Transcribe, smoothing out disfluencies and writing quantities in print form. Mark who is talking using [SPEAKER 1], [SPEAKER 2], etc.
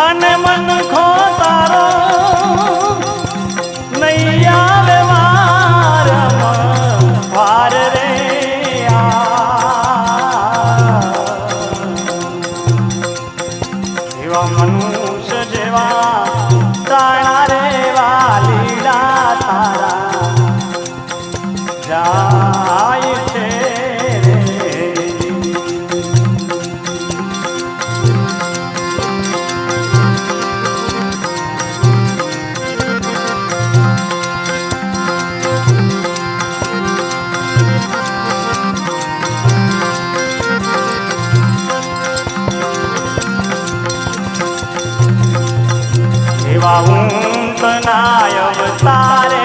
[SPEAKER 1] અને મન ખો તારો નહીં આવે વાર રે એવા મનુષ્ય જેવા તાણા રે વાલીડા તારા જાય છે ઊંટ નાય અવતારે